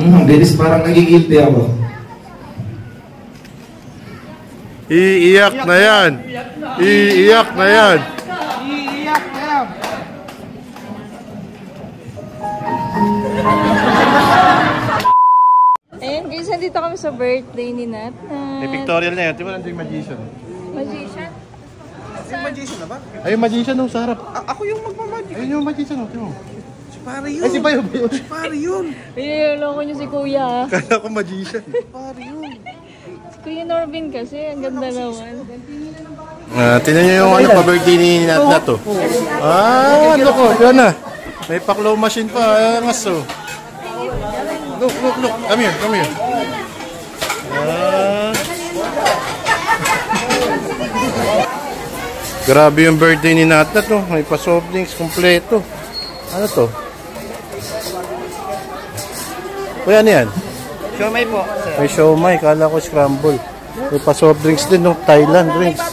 Bilis, parang nagigilty ako. Iiyak na yan. Iiyak na yan. Iiyak na yan. Ayun guys, nandito kami sa birthday ni Nat. May pictorial na yan. Di ba nandun yung magician? Magician? Yung magician na ba? Ay, yung magician nung sa harap. Ako yung magmamagic. Ayun yung magician. Oh. Si pare yun. Ay, si Bayo. Si pare yun. Ay, loko niyo si Kuya. Kala ko magician. Si pare yun. Si Kuya Norbin kasi, ang ganda naman. Tinan nyo yung pa-birthday ni Nat to. Ano ko? Yan na. May pa-claw machine pa. Aso. Look. Come here. Grabe yung birthday ni Nat to. May pa-soft drinks kompleto. Ano to? Kuya, ano yan? Siomay po. May siomay. Kala ko scramble. May pa-soft drinks din, no? Thailand drinks.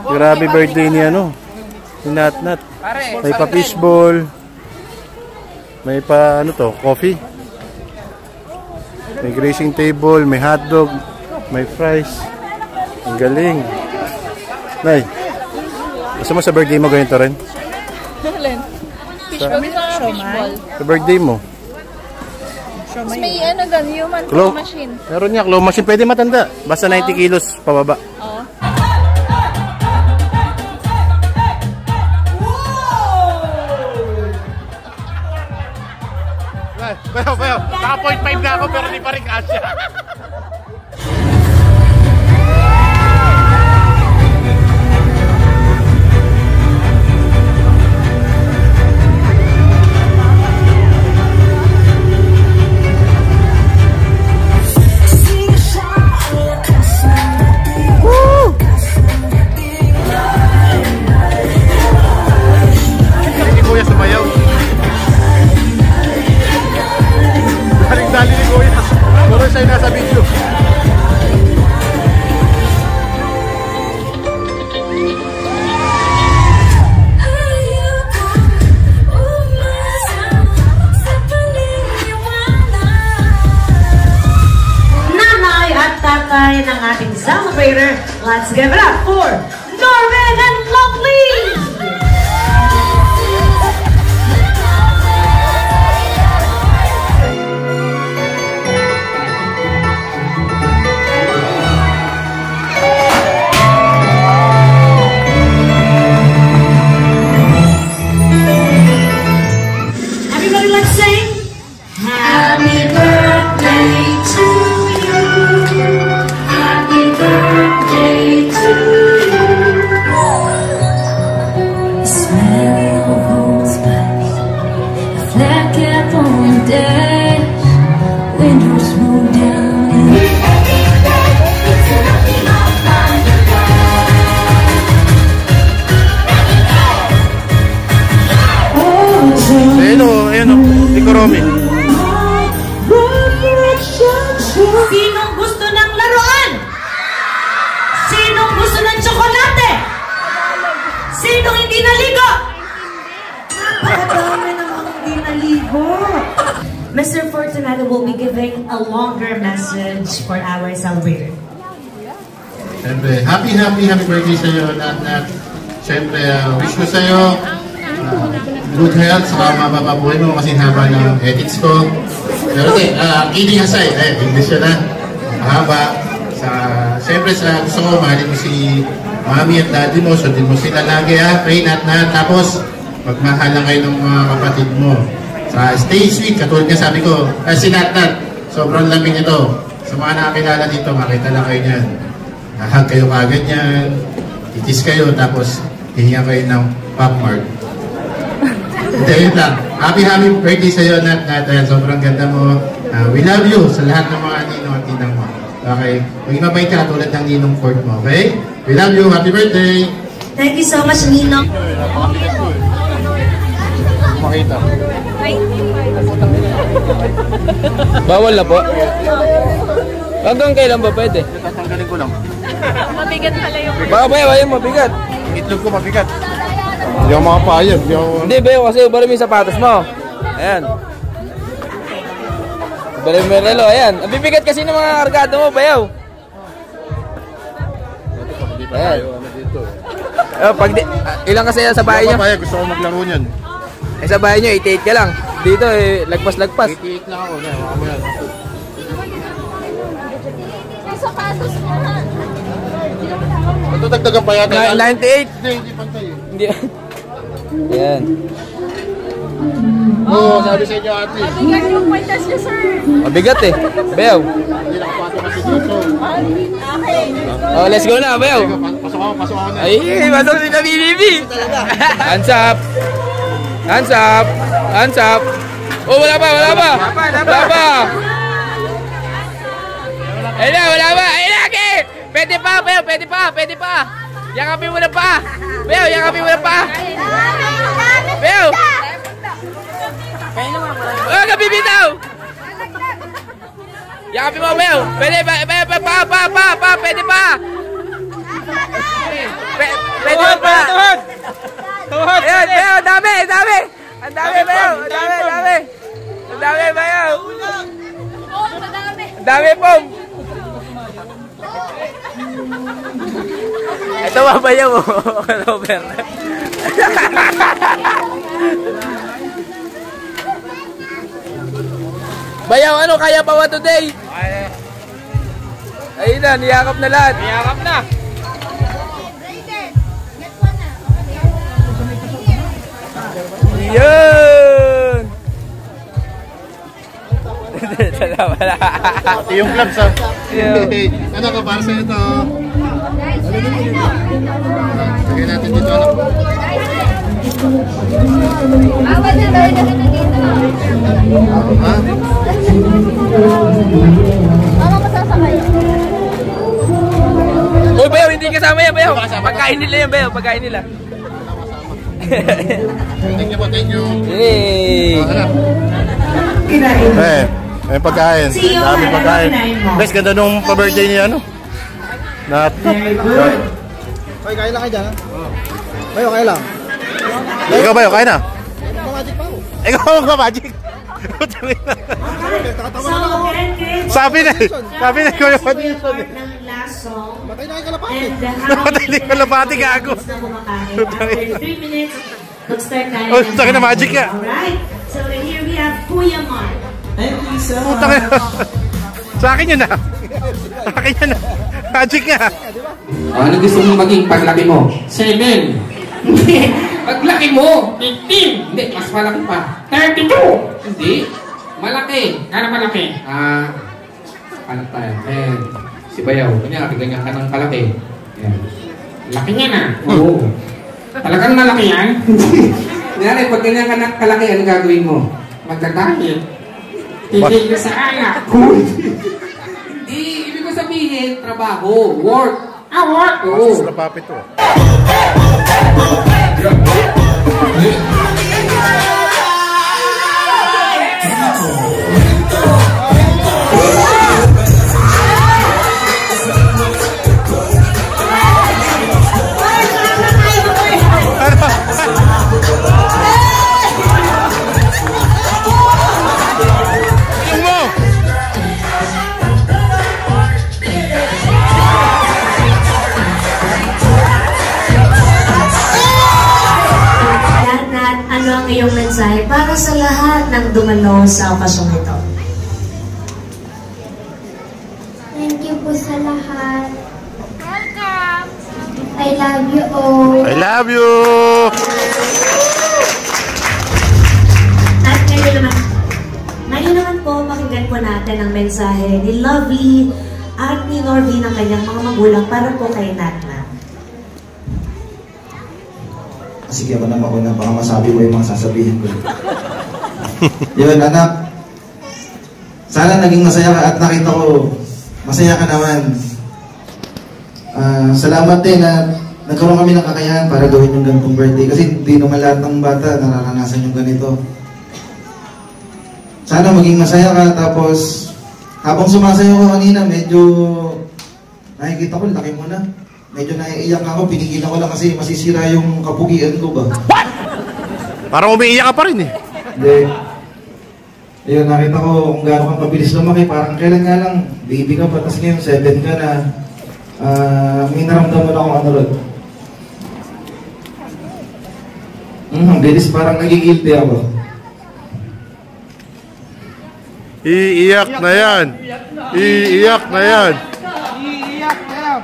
Grabe birthday ni ni Nat. May pa fishball. May pa coffee. May grazing table, may hotdog, may fries. Ang galing. Nay, gusto mo sa birthday mo ganito rin? Alin? Fishball, fishball. Sa birthday mo? Tapos may human claw machine. Meron niya, claw machine. Pwede matanda. Basta 90 kilos pababa. Oo. Bayo. Naka 0.5 na ako pero di pa rin kasya. Dali ni Kuya. Puro siya yung nasa video. Nanay at tatay ng ating celebrator. Let's give it up for Norman and Lovely! Sinong gusto ng laruan? Sinong gusto ng tsokolate? Sinong hindi naligo? Napakadami namang hindi naligo. Mr. Fortunato will be giving a longer message for our celebrator. Siyempre, happy birthday sa'yo, Nat. Siyempre, wish ko sa'yo good health, saka mapapabuhay mo kasi haba ng edits ko. Pero kidding aside, English yun na. Mahaba. Siyempre, gusto ko, mahalin mo si mami at daddy mo, sundin mo sila lagi, pray Nat. Tapos, magmahalan kayo ng mga kapatid mo. Stay sweet, katulad nga sabi ko, si Nat, sobrang lamig nito. Sa mga nakakilala dito, makita lang kayo niyan. Hahag kayo kagad yan, titis kayo, tapos hihinga kayo ng Pop Mart. Hindi, yun lang. Happy birthday sa'yo, Nat. Sobrang ganda mo. We love you sa lahat ng mga ninong at ninang mo. Okay? Maging mabait ka tulad ng ninong Ford mo, okay? We love you. Happy birthday! Thank you so much, Ninong. Makita. Bawal na po. Hanggang kailan ba pwede? Tatanggalin ko lang. Mabigat pala yung... Baka ba yung mabigat? Itlog ko mabigat. Hindi ako makapayag. Hindi ba kasi bari mo yung sapatos mo. Ayan. Merelo, ayan. Ang bibigat kasi ng mga kargado mo, bayaw. Ayan. Pag ilang kasi yan sa bahay nyo? Gusto ko maglaro niyan. Sa bahay nyo, 88 ka lang. Dito, lagpas-lagpas. 88 lang ako. Ako yan. May sapatos mo ha. Ito dagdagan pa yata. 98. Hindi pantay eh. Hindi. Ayan. Oo, sabi sa inyo ate. Mabigat yung kwintas niyo, sir. Mabigat eh. Bayaw. Hindi nakapato kasi dito. Okay. Oh, let's go na, bayaw. Pasok ako na. Ay, pasok si na BBB. Hands up. Hands up. Hands up. Oh, wala pa. Wala pa. Ayun na, wala pa. Ayun na, okay. Pwede pa, bayaw. Pwede pa. Yakapin mo na pa. Bayaw, yakapin mo na pa. Bayaw. Oh, kabibitaw. Yakapin mo, bayaw. Pwede pa. Pwede pa. Tuhod! Ayan, bayaw, ang dami! Ang dami, bayaw! Ang dami, bayaw! Ang dami, pom! Ito ba, bayaw? Robert. Bayaw, ano kaya pa today? Ayun na, niyakap na lahat. Niyakap na! Yun! Wala. Ito yung clubs ha. Ano ka para sa ito? Lagay natin dito anak. Awan na daw na dito. Ha? Mama masasakay. Uy, bayaw, hindi kasama yan, bayaw. Pagkain nila yan, bayaw. Pagkain nila. Thank you. Hey! May pagkain. Dami pagkain. Guys, ganda nung pa-birthday niya, ano? Hoy, kain lang kayo dyan, ha? Bayo, kain lang. Ikaw ba yun? Kain na? Magic pa ako. Ikaw ba magic? Sabi na ikaw yung magic. Matay na kayo kalapati. Namatay na yung kalapati, gago. After 3 minutes, mag-start tayo. Oh, taki na magic ka. Alright, so here we have Kuya Mark. Putang ina. Sa akin yun na. Sa akin yun na. Magic ka. Ano gusto mong maging paglaki mo? 7. Paglaki mo? 15. Hindi, mas malaki pa. 32. Hindi. Malaki. Ano malaki? Ano tayo? Si Bayaw. Ganyan ka ng kalaki. Yan. Laki niya na. Oo. Talagang malaki yan? Kunyari, pag ganyan ka ng kalaki, ano gagawin mo? Magdadahil. Tigil sa alak. Hindi, ibig ko sabihin, trabaho, work. Work. Oo. Sa papit to. Ano ang iyong mensahe para sa lahat ng dumalo sa okasyong ito? Thank you po sa lahat. Welcome! I love you all. I love you! At ngayon naman po, pakinggan po natin ang mensahe ni Lovely at ni Norby ng kanyang mga magulang para po kay Natna. Sige, ako naman ako na baka masabi ko yung mga sasabihin ko. Yun, anak. Sana naging masaya ka at nakita ko masaya ka naman. Salamat din na nagkaroon kami ng kakayahan para gawin yung ganitong birthday. Kasi hindi naman lahat ng bata nararanasan yung ganito. Sana maging masaya ka, tapos habang sumasayaw ka kanina, medyo nakikita ko, laki mo na. Medyo naiiyak ako, pinigilan ko lang kasi masisira yung kapugian ko ba? Parang umiiyak ka pa rin eh. Hindi. Ayun, nakita ko kung gaano kang kabilis lumaki. Parang kailan nga lang, baby ka pa, tapos ngayon 7 ka na. May naramdaman akong ano ron. Ang bilis, parang nagigilty ako. Iiyak na yan. Iiyak na yan. Iiyak na yan.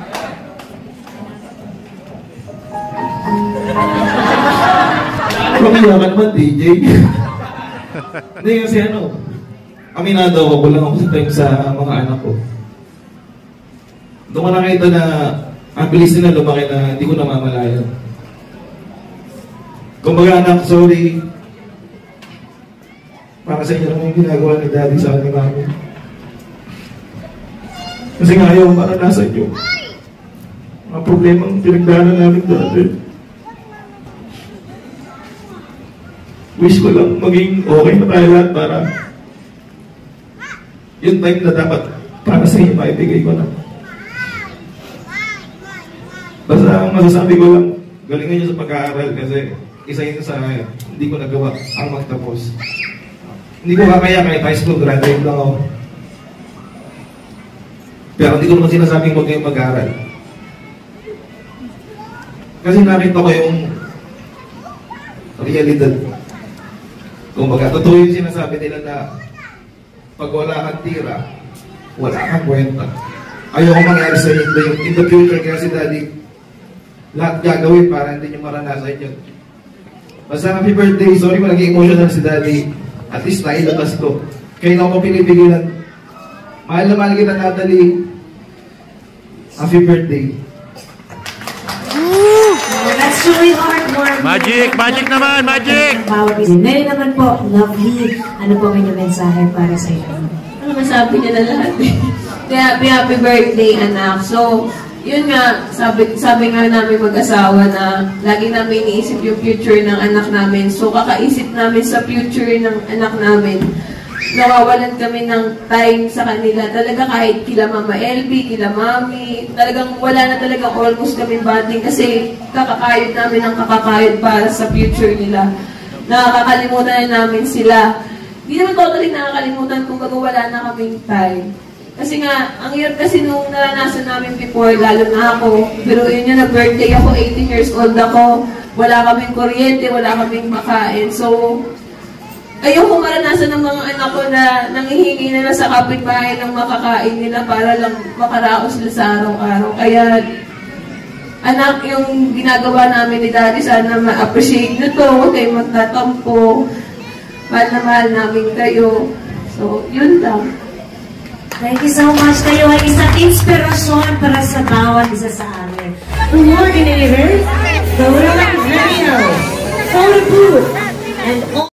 Pamiyakan naman, DJ. Hindi kasi ano, aminado ako, kulang ako sa time sa mga anak ko. Doon ko nakita na ang bilis nila lumaki na hindi ko namamalayan. Kumbaga anak, sorry. Para sa inyo naman yung ginagawa ni Daddy sa akin namin. Kasi nga ayaw maranasan nyo. Mga problemang pinagdaanan namin dati. Wish ko lang maging okay na tayo lahat para yung time na dapat para sa inyo maibigay ko na. Basta ang masasabi ko lang, galingan nyo sa pag-aaral kasi isa yun sa hindi ko nagawa ang magtapos. Hindi ko kakaya kahit high school, graduate lang ako. Pero hindi ko naman sinasabing huwag kayong mag-aaral. Kasi nakita ko yung realidad. Kung baga, totoo yung sinasabi nila na pag wala kang tira, wala kang kwenta. Ayoko mangyari sa inyo yung in the future kasi Daddy, lahat gagawin para hindi nyo maranasan yun. Basta happy birthday, sorry kung naging emotional si Daddy. At least nailabas ko. Kaya na ako pinipigilan. Mahal na mahal kita, Natalie. Happy birthday. Let's show you hard work. Magic! Magic naman! Magic! Ngayon naman po, Lovely. Ano po yung mensahe para sa iyo? Ano masabi niya na lahat? Kaya happy birthday, anak. So, yun nga, sabi nga namin mag-asawa na lagi namin iniisip yung future ng anak namin. So, kakaisip namin sa future ng anak namin. Nawawalan kami ng time sa kanila. Talaga kahit kila Mama LB, kila Mami, talagang wala na talagang almost kami bonding kasi kakakayod namin ang kakakayod para sa future nila. Nakakalimutan na namin sila. Hindi naman totally nakakalimutan kung wala na kaming time. Kasi nga, ang hirap kasi nung naranasan namin before, lalo na ako, pero yun yung nag-birthday ako, 18 years old ako, wala kaming kuryente, wala kaming makain. So, ayoko maranasan ng mga anak ko na nanghihingi nila sa kapitbahay ng makakain nila para lang makaraos sila sa araw-araw. Kaya, anak, yung ginagawa namin ni Daddy, sana ma-appreciate nyo to, huwag kayong magtatampo, mahal na mahal namin kayo. So, yun lang. Thank you so much. Kayo ay isang inspirasyon para sa bawat isa sa amin. Coordinator, the Roland Video, Photo Booth, and all